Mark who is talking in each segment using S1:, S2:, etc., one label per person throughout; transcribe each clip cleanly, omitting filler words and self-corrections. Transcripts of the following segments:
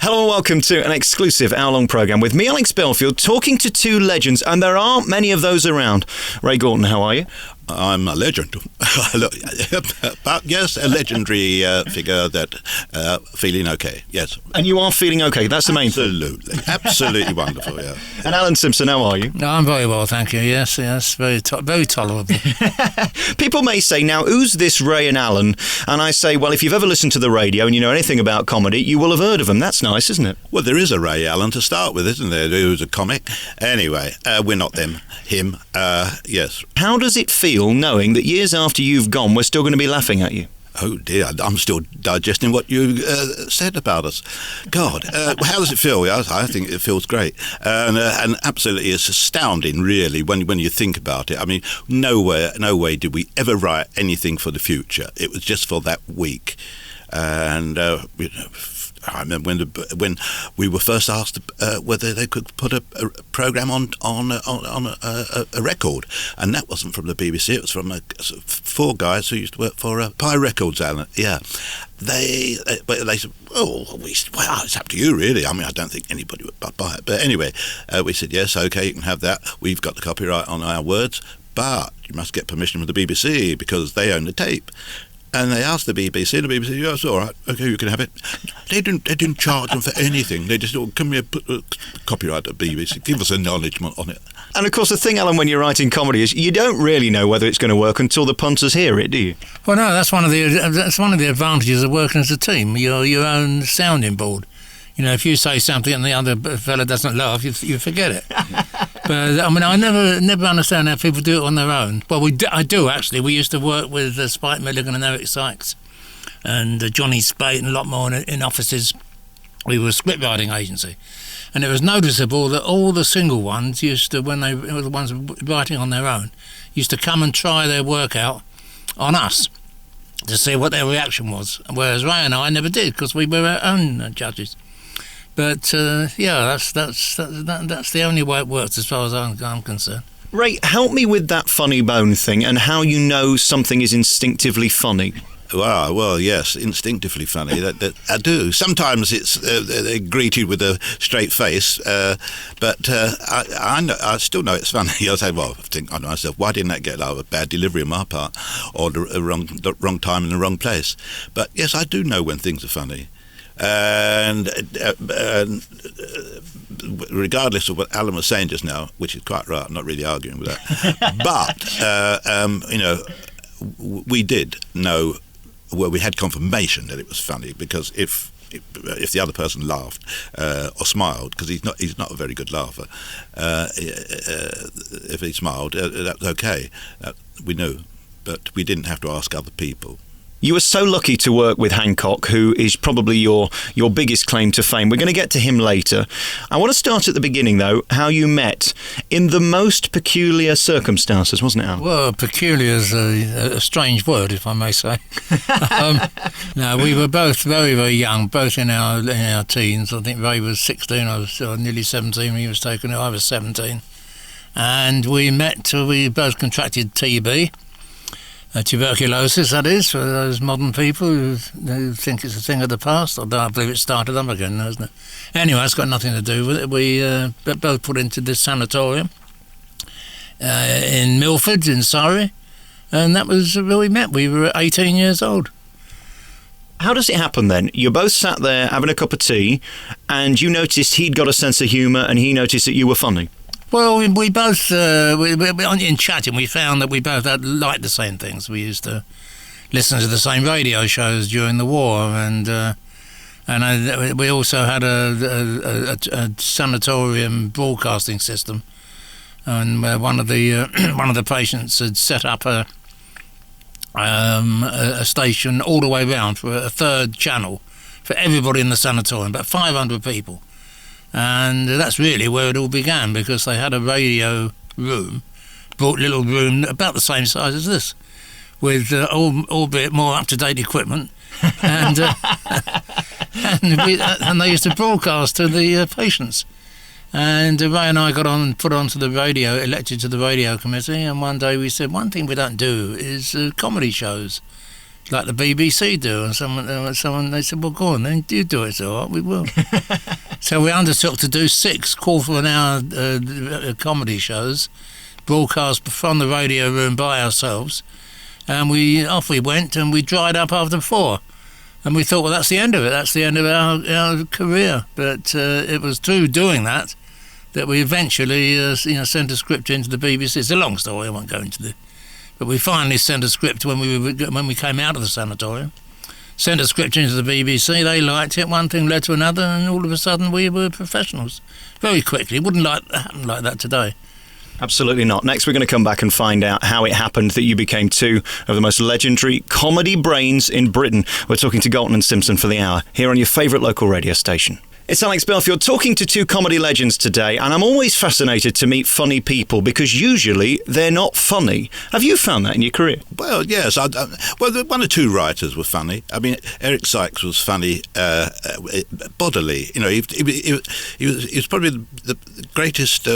S1: Hello and welcome to an exclusive hour-long programme with me, Alex Belfield, talking to two legends, and there aren't many of those around. Ray Galton, how are you?
S2: I'm a legend. But yes, a legendary figure that feeling okay, yes.
S1: And you are feeling okay, that's the main thing.
S2: Absolutely wonderful, yeah.
S1: And Alan Simpson, how are you?
S3: No, I'm very well, thank you, yes, very tolerable.
S1: People may say, now, who's this Ray and Alan? And I say, well, if you've ever listened to the radio and you know anything about comedy, you will have heard of them. That's nice, isn't it?
S2: Well, there is a Ray Allen to start with, isn't there, who's a comic? Anyway, we're not him, yes.
S1: How does it feel knowing that years after you've gone, we're still going to be laughing at you?
S2: Oh dear, I'm still digesting what you said about us. God, how does it feel? I think it feels great, and absolutely, it's astounding, really, when you think about it. I mean, no way did we ever write anything for the future. It was just for that week, and I remember when we were first asked whether they could put a program on a record, and that wasn't from the BBC. It was from four guys who used to work for Pi Records, Alan. Yeah, they said, well, it's up to you, really. I mean, I don't think anybody would buy it, but anyway, we said yes, okay, you can have that. We've got the copyright on our words, but you must get permission from the BBC because they own the tape. And they asked the BBC, and the BBC, yes, all right, okay, you can have it. They didn't charge them for anything. They just thought, come here, put copyright at BBC, give us acknowledgement on it.
S1: And of course, the thing, Alan, when you're writing comedy is you don't really know whether it's going to work until the punters hear it, do you?
S3: Well, no, that's one of the advantages of working as a team. You're your own sounding board. You know, if you say something and the other fella doesn't laugh, you forget it. But I mean, I never understand how people do it on their own. Well, I do actually. We used to work with Spike Milligan and Eric Sykes, and Johnny Spate and a lot more in offices. We were a script writing agency, and it was noticeable that all the single ones used to, when they were the ones writing on their own, used to come and try their work out on us to see what their reaction was. Whereas Ray and I never did because we were our own judges. But yeah, that's the only way it works as far as I'm concerned.
S1: Ray, help me with that funny bone thing and how you know something is instinctively funny.
S2: Well, yes, instinctively funny. That I do. Sometimes it's they're greeted with a straight face, but I still know it's funny. I say, well, I think to myself, why didn't that get a bad delivery on my part, or the wrong time in the wrong place? But yes, I do know when things are funny. And regardless of what Alan was saying just now, which is quite right, I'm not really arguing with that, but you know, we did know, well, we had confirmation that it was funny because if the other person laughed or smiled, because he's not a very good laugher, if he smiled, that's okay. We knew, but we didn't have to ask other people.
S1: You were so lucky to work with Hancock, who is probably your biggest claim to fame. We're going to get to him later. I want to start at the beginning, though, how you met in the most peculiar circumstances, wasn't it, Al?
S3: Well, peculiar is a strange word, if I may say. No, we were both very, very young, both in our teens. I think Ray was 16, I was nearly 17 when he was taken ill. I was 17. And we met, we both contracted TB. Tuberculosis, that is, for those modern people who think it's a thing of the past. Although I believe it started up again, hasn't it? Anyway, it's got nothing to do with it. We both put into this sanatorium in Milford, in Surrey, and that was where we met. We were 18 years old.
S1: How does it happen then? You're both sat there having a cup of tea, and you noticed he'd got a sense of humour, and he noticed that you were funny.
S3: Well, we both, in chatting, we found that we both liked the same things. We used to listen to the same radio shows during the war, and we also had a sanatorium broadcasting system, and one of the patients had set up a station all the way round for a third channel for everybody in the sanatorium, about 500 people. And that's really where it all began, because they had a radio room, little room about the same size as this, with albeit more up-to-date equipment, and they used to broadcast to the patients. And Ray and I got put onto the radio, elected to the radio committee, and one day we said, one thing we don't do is comedy shows. like the BBC do. And someone they said, well, go on, then you do it. So, all right, we will. So we undertook to do 6 quarter-of-an-hour comedy shows, broadcast from the radio room by ourselves. And off we went, and we dried up after 4. And we thought, well, that's the end of it. That's the end of our career. But it was through doing that we eventually sent a script into the BBC. It's a long story, I won't go into it. But we finally sent a script when we came out of the sanatorium. Sent a script into the BBC, they liked it, one thing led to another, and all of a sudden we were professionals. Very quickly. It wouldn't happen like that today.
S1: Absolutely not. Next, we're going to come back and find out how it happened that you became 2 of the most legendary comedy brains in Britain. We're talking to Galton and Simpson for the hour, here on your favourite local radio station. It's Alex Belfield talking to 2 comedy legends today, and I'm always fascinated to meet funny people because usually they're not funny. Have you found that in your career?
S2: Well, yes. Well, 1 or 2 writers were funny. I mean, Eric Sykes was funny bodily. You know, he was probably the greatest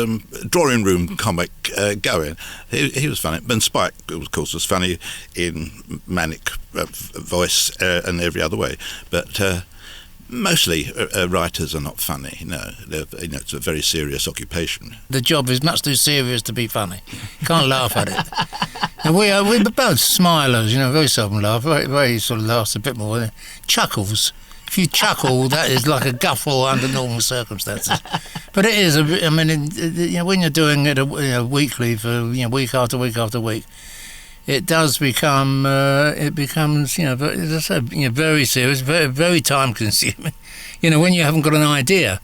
S2: drawing room comic going. He was funny. And Spike, of course, was funny in manic voice and every other way. But mostly writers are not funny. No, it's a very serious occupation.
S3: The job is much too serious to be funny. You can't laugh at it. And we're both smilers, very seldom laugh. Very sort of laughs a bit more. Chuckles. If you chuckle, that is like a guffaw under normal circumstances. But it is. When you're doing it weekly for week after week after week, it does become, as I said, very serious, very, very time consuming. When you haven't got an idea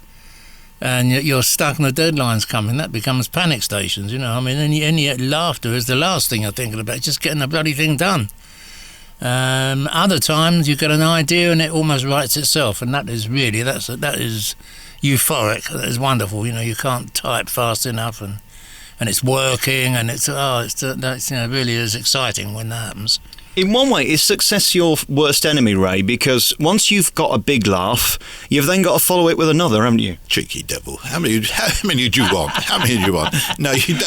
S3: and you're stuck and the deadline's coming, that becomes panic stations, and yet laughter is the last thing you're thinking about, just getting the bloody thing done. Other times you get an idea and it almost writes itself, and that is euphoric, that is wonderful, you can't type fast enough and it's working, and it's really is exciting when that happens.
S1: In one way, is success your worst enemy, Ray? Because once you've got a big laugh, you've then got to follow it with another, haven't you?
S2: Cheeky devil! How many do you want? How many do you want? No, you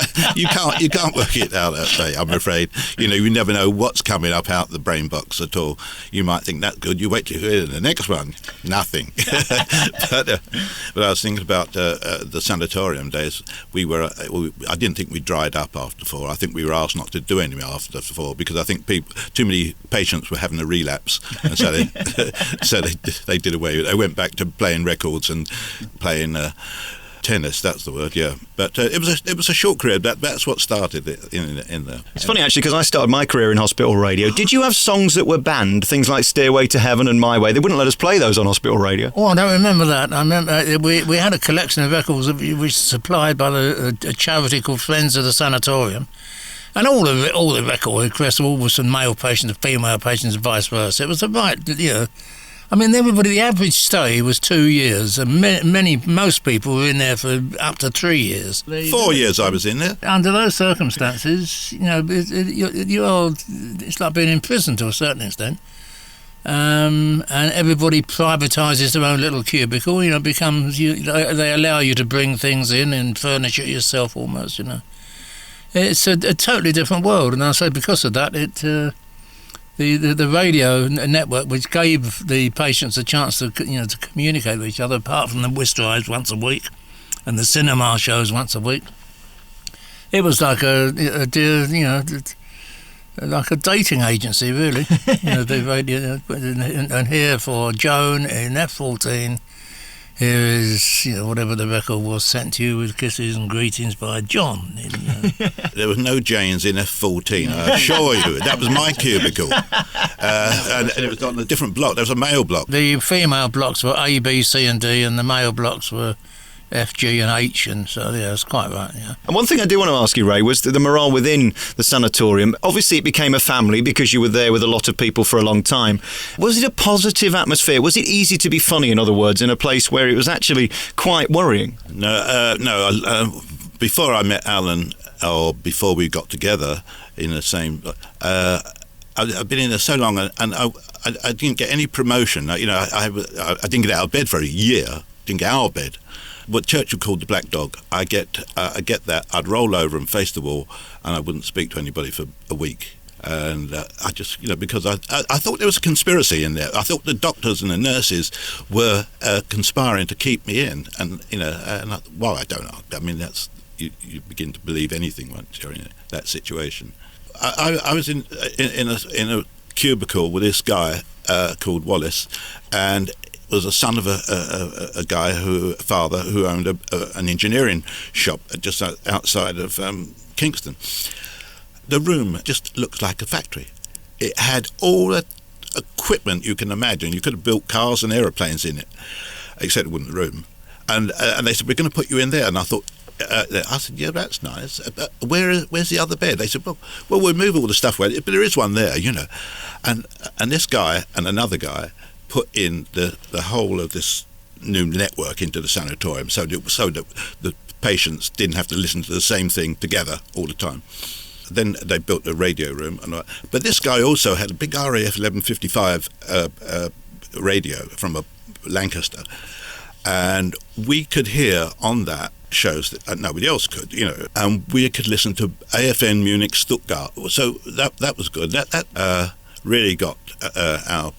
S2: can't work it out that way. I'm afraid. You never know what's coming up out the brain box at all. You might think that's good. You wait to hear the next one. Nothing. But I was thinking about the sanatorium days. I didn't think we dried up after 4. I think we were asked not to do anything after 4 because I think too many patients were having a relapse, and so they did away with it. They went back to playing records and playing tennis. That's the word, yeah. But it was a short career. That's what started it in there.
S1: It's funny actually, because I started my career in hospital radio. Did you have songs that were banned, things like "Stairway to Heaven" and "My Way"? They wouldn't let us play those on hospital radio.
S3: Oh, I don't remember that. I remember we had a collection of records that we supplied by a charity called Friends of the Sanatorium. And all the record requests were always from male patients to female patients and vice versa. It was everybody, the average stay was 2 years, and most people were in there for up to 3 years.
S2: 4 years I was in there.
S3: Under those circumstances, it's like being in prison to a certain extent. And everybody privatises their own little cubicle, they allow you to bring things in and furnish it yourself almost, It's a totally different world, and I say because of that, the radio network, which gave the patients a chance to communicate with each other, apart from the whist drives once a week and the cinema shows once a week, it was like like a dating agency, really. The radio, and here for Joan in F14. Here is, whatever the record was, sent to you with kisses and greetings by John.
S2: There was no Janes in F14, I assure you. That was my cubicle. And it was on a different block. There was a male block.
S3: The female blocks were A, B, C and D, and the male blocks were F, G and H, and so, yeah, that's quite right, yeah.
S1: And one thing I do want to ask you, Ray, was the morale within the sanatorium. Obviously, it became a family because you were there with a lot of people for a long time. Was it a positive atmosphere? Was it easy to be funny, in other words, in a place where it was actually quite worrying?
S2: No. Before I met Alan, or before we got together in the same... I've been in there so long, and I didn't get any promotion. I didn't get out of bed for a year. Didn't get out of bed. What Churchill called the black dog. I get that. I'd roll over and face the wall, and I wouldn't speak to anybody for a week. And I just, because I thought there was a conspiracy in there. I thought the doctors and the nurses were conspiring to keep me in, and I don't know. I mean, that's you begin to believe anything once you're in that situation. I was in a cubicle with this guy called Wallace, and was a son of a guy father who owned an engineering shop just outside of Kingston. The room just looked like a factory. It had all the equipment you can imagine. You could have built cars and aeroplanes in it, except it wasn't the room. And they said, we're going to put you in there. And I thought, I said, yeah, that's nice. Where's the other bed? They said, well, we'll move all the stuff away, but there is one there, And this guy and another guy put in the whole of this new network into the sanatorium so that the patients didn't have to listen to the same thing together all the time. Then they built a radio room, but this guy also had a big RAF 1155 radio from a Lancaster, and we could hear on that shows that nobody else could, and we could listen to AFN Munich Stuttgart. So that was good. That really got our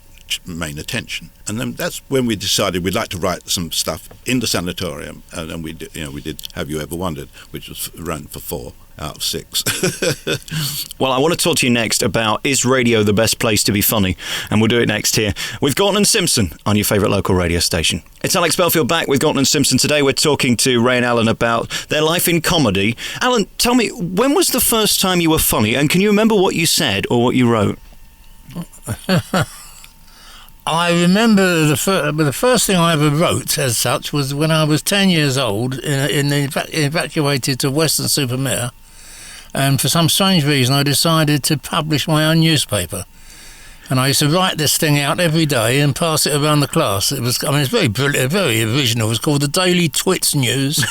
S2: main attention, and then that's when we decided we'd like to write some stuff in the sanatorium, and then we did Have You Ever Wondered, which was run for 4 out of 6.
S1: Well, I want to talk to you next about, is radio the best place to be funny? And we'll do it next here with Galton and Simpson on your favourite local radio station. It's Alex Belfield back with Galton and Simpson. Today we're talking to Ray and Alan about their life in comedy. Alan, tell me, when was the first time you were funny, and can you remember what you said or what you wrote?
S3: I remember the first thing I ever wrote as such was when I was 10 years old, evacuated to Weston-super-Mare, and for some strange reason I decided to publish my own newspaper. And I used to write this thing out every day and pass it around the class. It's very brilliant, very original. It was called the Daily Twits News.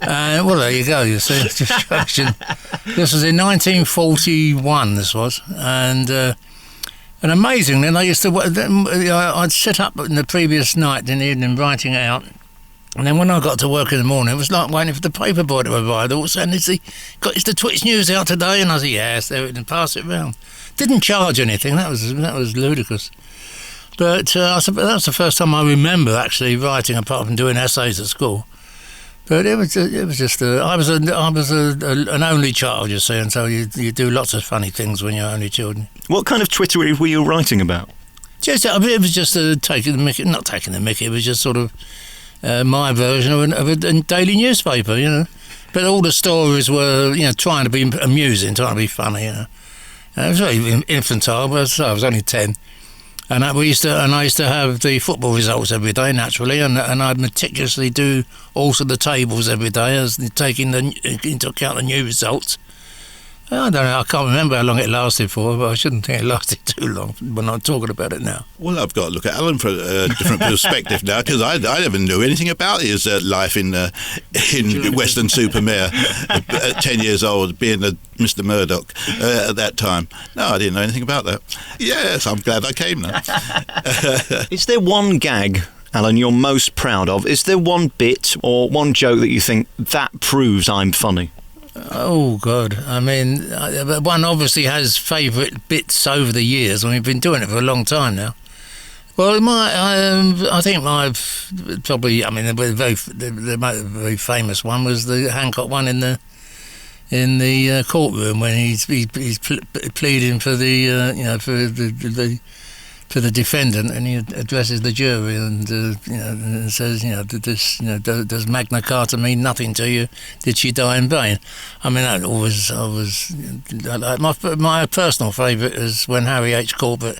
S3: Well, there you go, you see. This was in 1941, this was. And amazingly, they used to. I'd sit up in the previous night in the evening writing it out, and then when I got to work in the morning, it was like waiting for the paper boy to arrive. All of a sudden, is the Twitch News out today? And I said, yes, there, and pass it round. Didn't charge anything. That was ludicrous. But that was the first time I remember actually writing, apart from doing essays at school. But it was just I was an only child, you see, and so you do lots of funny things when you're only children.
S1: What kind of twittery were you writing about?
S3: It was just taking the mickey, not taking the mickey. It was just sort of my version of a daily newspaper, But all the stories were, trying to be amusing, trying to be funny, It was very infantile, but I was only 10. And I used to have the football results every day, naturally, and I'd meticulously do also the tables every day, as taking into account the new results. I don't know, I can't remember how long it lasted for, but I shouldn't think it lasted too long when I'm talking about it now.
S2: Well, I've got to look at Alan for a different perspective now, because I never knew anything about his life in Weston-super-Mare at 10 years old, being Mr. Murdoch at that time. No, I didn't know anything about that. Yes, I'm glad I came now.
S1: Is there one gag, Alan, you're most proud of? Is there one bit or one joke that you think, that proves I'm funny?
S3: Oh, God. I mean, one obviously has favourite bits over the years, and we've been doing it for a long time now. Well, I think the very famous one was the Hancock one in the courtroom when he's pleading for for the defendant, and he addresses the jury and says, does Magna Carta mean nothing to you? Did she die in vain? I mean, my personal favourite is when Harry H. Corbett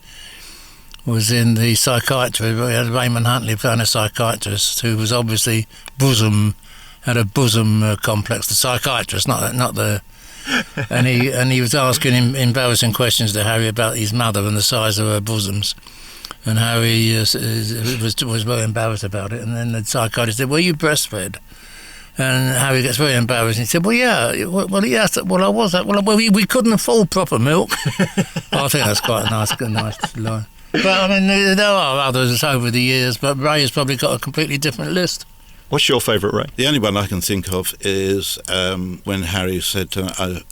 S3: was in the psychiatry. We had Raymond Huntley playing a psychiatrist who was obviously had a bosom complex. The psychiatrist, not the. And he was asking him embarrassing questions to Harry about his mother and the size of her bosoms, and Harry was very embarrassed about it. And then the psychiatrist said, "Were you breastfed?" And Harry gets very embarrassed. He said, "Well, yeah. Well, yes. Well, I was. Well, we couldn't afford proper milk." I think that's quite a nice line. But I mean, there are others over the years, but Ray has probably got a completely different list.
S1: What's your favourite, Ray?
S2: The only one I can think of is when Harry said to him,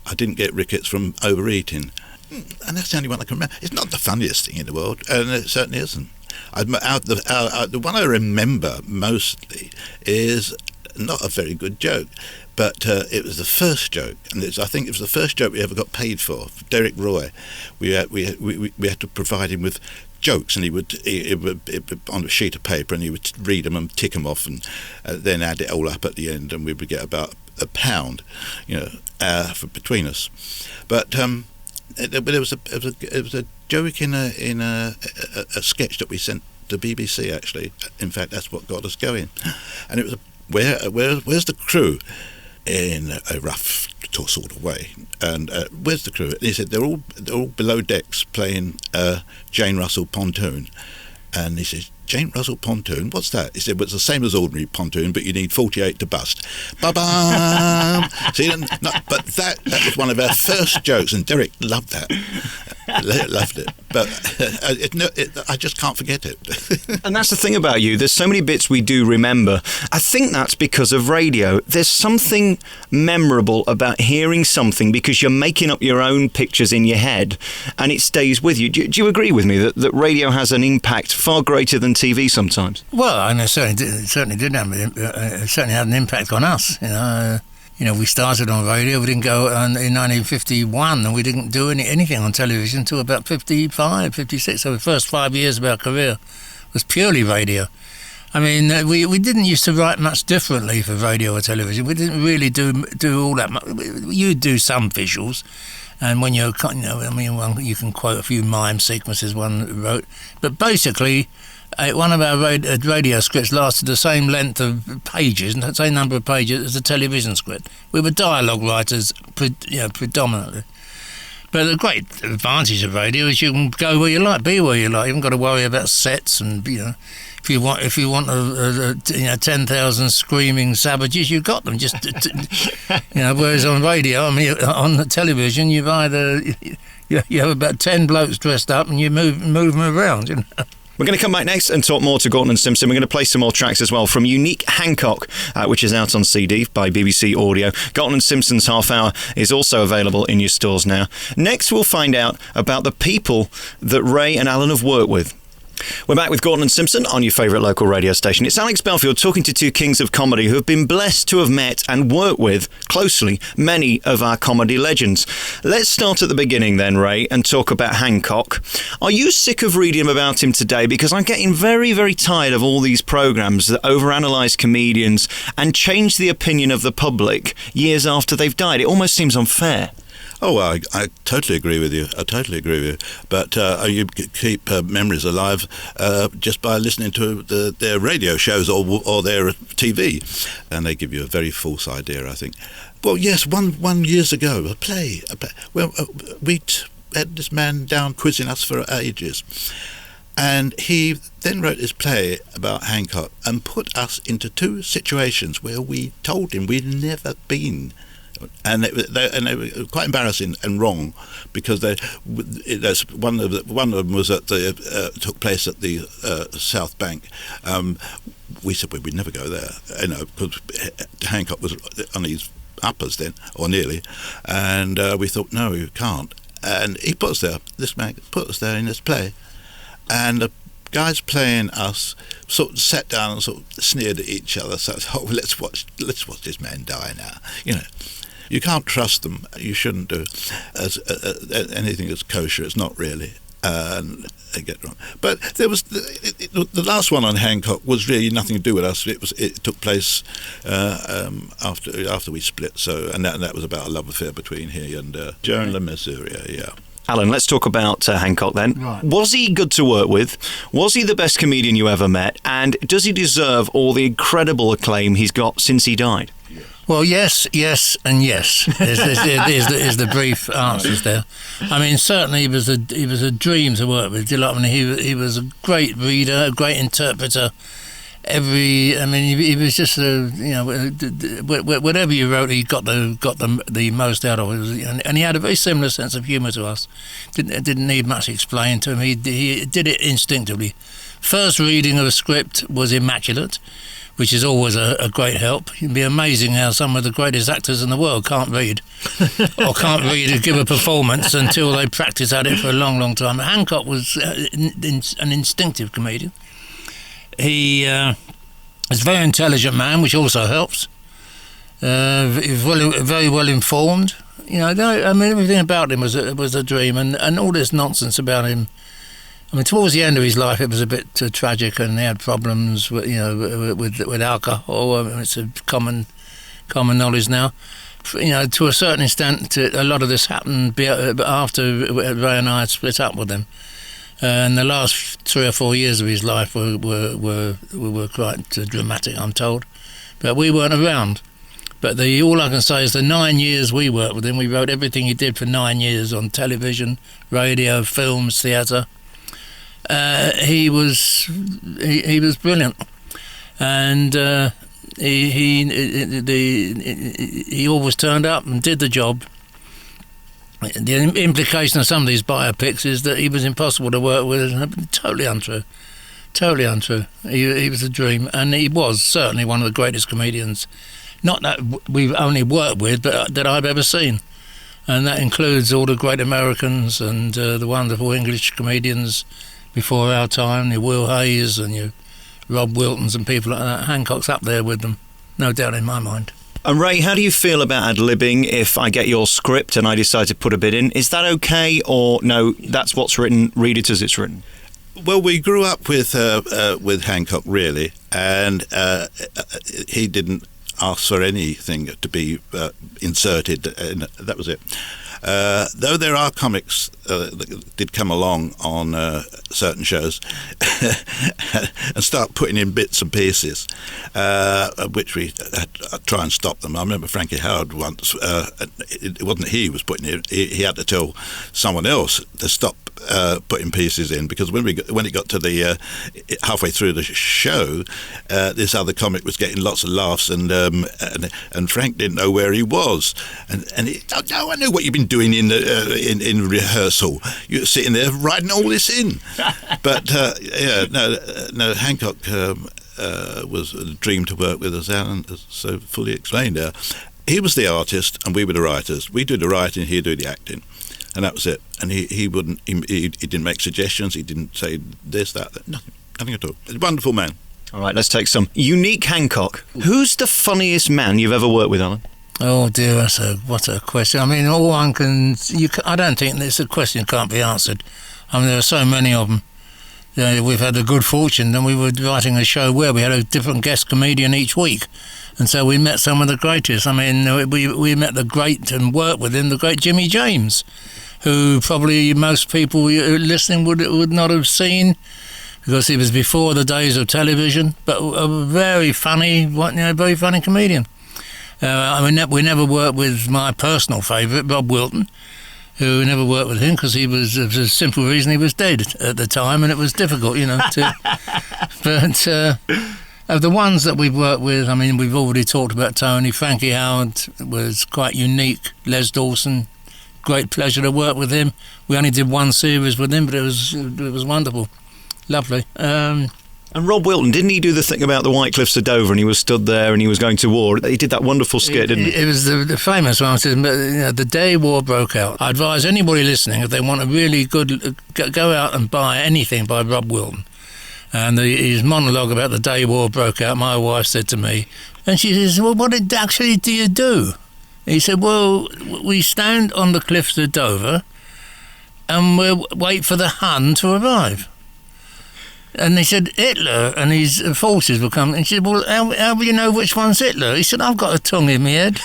S2: I didn't get rickets from overeating. And that's the only one I can remember. It's not the funniest thing in the world, and it certainly isn't. The one I remember mostly is not a very good joke, but it was the first joke, and I think it was the first joke we ever got paid for. Derek Roy, we had to provide him with jokes, and he would on a sheet of paper, and he would read them and tick them off, and then add it all up at the end, and we would get about £1, between us. But it was a joke in a sketch that we sent to BBC. Actually, in fact, that's what got us going, and it was where's the crew, in a rough sort of way, and where's the crew? And he said they're all below decks playing Jane Russell Pontoon, and he says, Jane Russell Pontoon, what's that? He said, well, it's the same as ordinary pontoon, but you need 48 to bust. Ba-bam! See, but that was one of our first jokes, and Derek loved that. Loved it. But I just can't forget it.
S1: And that's the thing about you. There's so many bits we do remember. I think that's because of radio. There's something memorable about hearing something because you're making up your own pictures in your head, and it stays with you. Do you agree with me that radio has an impact far greater than TV sometimes?
S3: Well, I know it certainly did have it certainly had an impact on us. We started on radio. We didn't go in 1951, and we didn't do anything on television until about 55, 56. So the first 5 years of our career was purely radio. I mean, we didn't used to write much differently for radio or television. We didn't really do all that much. You do some visuals, and when you can quote a few mime sequences one wrote, but basically, one of our radio scripts lasted the same length of pages, the same number of pages as a television script. We were dialogue writers, predominantly. But the great advantage of radio is you can go where you like, be where you like. You haven't got to worry about sets, and if you want 10,000 screaming savages, you've got them. Whereas on radio, on the television, you have about 10 blokes dressed up, and you move them around.
S1: We're going to come back next and talk more to Galton and Simpson. We're going to play some more tracks as well from Unique Hancock, which is out on CD by BBC Audio. Galton and Simpson's Half Hour is also available in your stores now. Next, we'll find out about the people that Ray and Alan have worked with. We're back with Galton and Simpson on your favourite local radio station. It's Alex Belfield talking to two kings of comedy who have been blessed to have met and worked with closely many of our comedy legends. Let's start at the beginning then, Ray, and talk about Hancock. Are you sick of reading about him today? Because I'm getting very, very tired of all these programmes that overanalyse comedians and change the opinion of the public years after they've died. It almost seems unfair.
S2: Oh, well, I totally agree with you. But you keep memories alive just by listening to their radio shows or their TV, and they give you a very false idea, I think. Well, yes, one years ago, a play. Well, we had this man down quizzing us for ages, and he then wrote this play about Hancock and put us into two situations where we told him we'd never been. And they were quite embarrassing and wrong, because one of them was took place at the South Bank. We said we'd never go there, because Hancock was on his uppers then, or nearly, and we thought no, you can't. And he put us there. This man put us there in this play, and the guys playing us sort of sat down and sort of sneered at each other. So let's watch this man die now. You can't trust them. You shouldn't do anything that's kosher. It's not really. They get wrong. But there was the last one on Hancock was really nothing to do with us. It took place after we split. So and that was about a love affair between he and Joan Le Mesurier. Yeah.
S1: Alan, let's talk about Hancock then.
S3: Right.
S1: Was he good to work with? Was he the best comedian you ever met? And does he deserve all the incredible acclaim he's got since he died?
S3: Well, yes, and yes is the brief answers there. I mean, certainly he was a dream to work with. He was a great reader, a great interpreter. He was just whatever you wrote, he got the most out of it, and he had a very similar sense of humour to us. Didn't need much explained to him. He did it instinctively. First reading of a script was immaculate. which is always a great help. It'd be amazing how some of the greatest actors in the world can't read or can't read or give a performance until they practice at it for a long, long time. Hancock was an instinctive comedian. He is a very intelligent man, which also helps. Very well informed. You know, I mean, everything about him was a dream, and all this nonsense about him. I mean, towards the end of his life, it was a bit tragic, and he had problems with, with alcohol. It's a common knowledge now. You know, to a certain extent, a lot of this happened after Ray and I had split up with him. And the last 3 or 4 years of his life were quite dramatic, I'm told. But we weren't around. But all I can say is the 9 years we worked with him, we wrote everything he did for 9 years on television, radio, films, theatre. He was brilliant, and he always turned up and did the job. The implication of some of these biopics is that he was impossible to work with. Totally untrue. Totally untrue. He was a dream, and he was certainly one of the greatest comedians, not that we've only worked with, but that I've ever seen. And that includes all the great Americans and the wonderful English comedians before our time, your Will Hayes and your Rob Wiltons and people like that. Hancock's up there with them, no doubt in my mind.
S1: And Ray, how do you feel about ad-libbing if I get your script and I decide to put a bit in? Is that okay, or no, that's what's written, read it as it's written?
S2: Well, we grew up with Hancock, really, and he didn't ask for anything to be inserted, and that was it. Though there are comics that did come along on certain shows and start putting in bits and pieces, which we try and stop them. I remember Frankie Howard once, it wasn't he who was putting it, he had to tell someone else to stop putting pieces in, because when it got to the halfway through the show, this other comic was getting lots of laughs, and Frank didn't know where he was, and he, "Oh, I know what you've been doing in rehearsal. You're sitting there writing all this in." But Hancock was a dream to work with, as Alan has so fully explained there. He was the artist and we were the writers. We do the writing, he'd do the acting, and that was it. And he didn't make suggestions, he didn't say this, that, nothing at all. A wonderful man.
S1: All right, let's take some. Unique Hancock. Who's the funniest man you've ever worked with, Alan?
S3: Oh dear, what a question. I mean, all one can... I don't think it's a question that can't be answered. I mean, there are so many of them. We've had the good fortune, and we were writing a show where we had a different guest comedian each week. And so we met some of the greatest. I mean, we met the great and worked with him, the great Jimmy James, who probably most people listening would not have seen, because he was before the days of television, but a very funny comedian. We never worked with my personal favourite, Rob Wilton, who never worked with him because he was, for a simple reason, he was dead at the time, and it was difficult, But of the ones that we've worked with, I mean, we've already talked about Tony. Frankie Howard was quite unique. Les Dawson, great pleasure to work with him. We only did one series with him, but it was wonderful, lovely.
S1: And Rob Wilton, didn't he do the thing about the White Cliffs of Dover, and he was stood there and he was going to war? He did that wonderful skit, didn't he?
S3: It was the famous one. The day war broke out. I advise anybody listening, if they want a really good, go out and buy anything by Rob Wilton. And his monologue about the day war broke out, my wife said to me, and she says, "Well, what actually do you do?" He said, "Well, we stand on the cliffs of Dover and we wait for the Hun to arrive." And they said, "Hitler and his forces will come." And he said, "Well, how will you know which one's Hitler?" He said, "I've got a tongue in my head."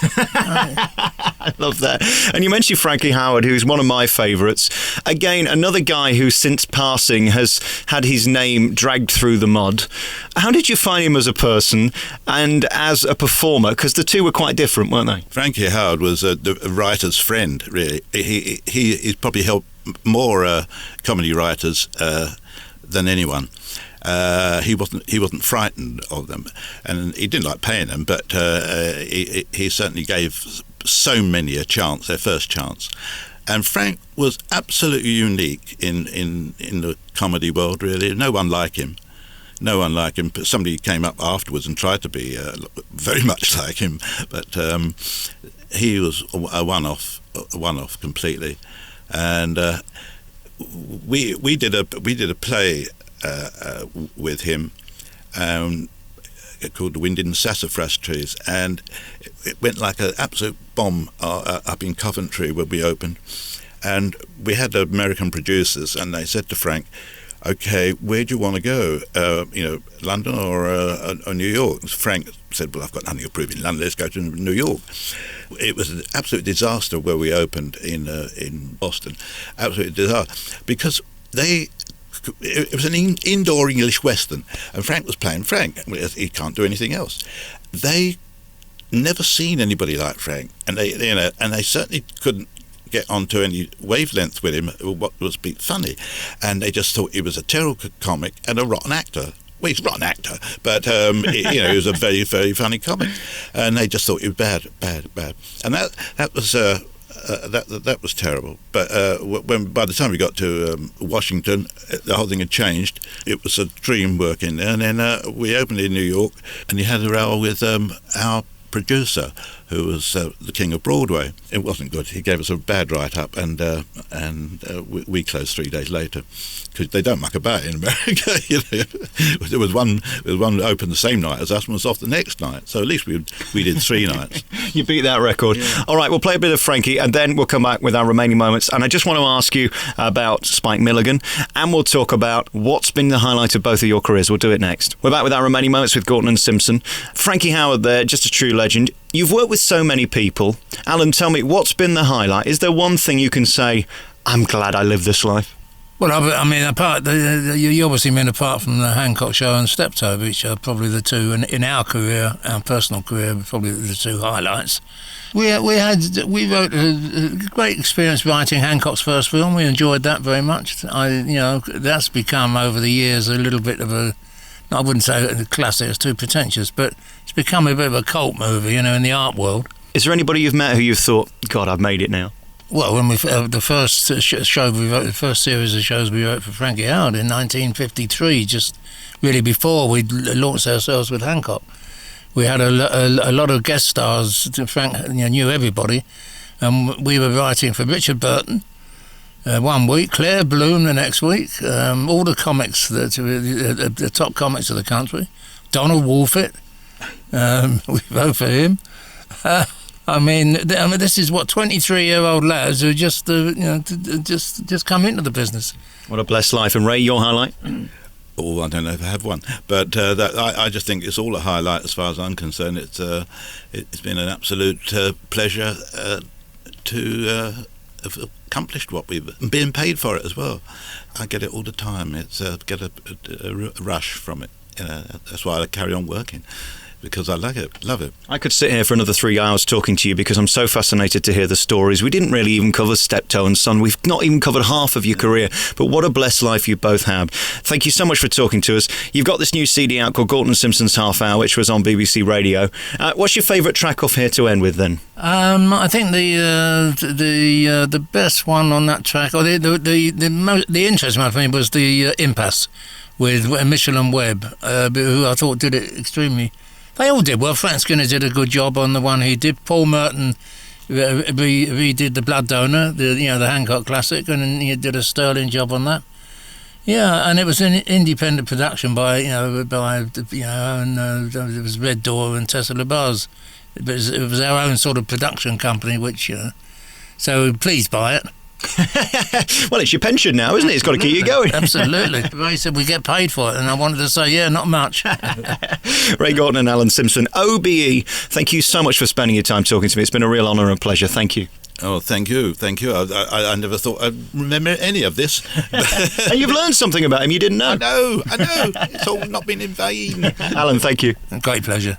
S1: I love that. And you mentioned Frankie Howard, who's one of my favourites. Again, another guy who, since passing, has had his name dragged through the mud. How did you find him as a person and as a performer? Because the two were quite different, weren't they?
S2: Frankie Howard was a writer's friend, really. He's probably helped more comedy writers than anyone. He wasn't frightened of them, and he didn't like paying them, but he certainly gave so many a chance, their first chance. And Frank was absolutely unique in the comedy world, really. No one like him. no one like him. Somebody came up afterwards and tried to be very much like him, but he was a one-off completely. And we did a play with him called The Wind in the Sassafras Trees, and it went like an absolute bomb up in Coventry where we opened. And we had American producers, and they said to Frank, "Okay, where do you want to go? London or New York?" Frank said, "Well, I've got nothing to prove in London. Let's go to New York." It was an absolute disaster where we opened in Boston. Absolute disaster, because it was an indoor English Western, and Frank was playing Frank. He can't do anything else. They never seen anybody like Frank, and they certainly couldn't get onto any wavelength with him what was be funny, and they just thought he was a terrible comic and a rotten actor. Well, he's a rotten actor, but he was a very, very funny comic, and they just thought he was bad, and that was terrible. But by the time we got to Washington, the whole thing had changed. It was a dream working there, and then we opened in New York, and he had a row with our producer, who was the king of Broadway. It wasn't good. He gave us a bad write-up, and we closed 3 days later, because they don't muck about in America. There was one open the same night as us and was off the next night. So at least we did 3 nights.
S1: You beat that record. Yeah. All right, we'll play a bit of Frankie, and then we'll come back with our remaining moments. And I just want to ask you about Spike Milligan, and we'll talk about what's been the highlight of both of your careers. We'll do it next. We're back with our remaining moments with Galton and Simpson. Frankie Howerd there, just a true legend. You've worked with so many people. Alan, tell me, what's been the highlight? Is there one thing you can say, I'm glad I lived this life?
S3: Well, I mean, you obviously mean apart from the Hancock show and Steptoe, which are probably the two, in our career, our personal career, probably the two highlights. We wrote a great experience writing Hancock's first film. We enjoyed that very much. That's become over the years a little bit of a, I wouldn't say a classic, it's too pretentious, but it's become a bit of a cult movie, in the art world.
S1: Is there anybody you've met who you've thought, God, I've made it now?
S3: Well, when the first show we wrote, the first series of shows we wrote for Frankie Howerd in 1953, just really before we launched ourselves with Hancock, we had a lot of guest stars. Frank knew everybody, and we were writing for Richard Burton 1 week, Claire Bloom the next week, all the comics, the top comics of the country, Donald Wolfett, we wrote for him. I mean, this is what 23-year-old lads who just come into the business.
S1: What a blessed life. And Ray, your highlight?
S2: Oh, I don't know if I have one, but I just think it's all a highlight as far as I'm concerned. It's been an absolute pleasure to have accomplished what we've been paid for it as well. I get it all the time. It's get a rush from it. That's why I carry on working, because I love it. I
S1: could sit here for another 3 hours talking to you because I'm so fascinated to hear the stories. We didn't really even cover Steptoe and Son. We've not even covered half of your career, but what a blessed life you both had. Thank you so much for talking to us. You've got this new CD out called Galton and Simpson's Half Hour, which was on BBC Radio. What's your favourite track off here to end with then?
S3: I think the best one on that track, or the interesting one for me, was the Impasse with Mitchell and Webb, who I thought did it extremely. They all did well. Frank Skinner did a good job on the one he did. Paul Merton redid The Blood Donor, the Hancock classic, and he did a sterling job on that. Yeah, and it was an independent production by it was Red Door and Tessa LeBars. It was our own sort of production company, which so pleased by it.
S1: Well, it's your pension now, isn't it? It's got to keep you going.
S3: Absolutely. Ray said we get paid for it, and I wanted to say, yeah, not much.
S1: Ray Galton and Alan Simpson, OBE, thank you so much for spending your time talking to me. It's been a real honour and pleasure. Thank you.
S2: Oh, thank you. I never thought I'd remember any of this.
S1: And you've learned something about him you didn't know.
S2: I know. It's all not been in vain.
S1: Alan, thank you.
S3: Great pleasure.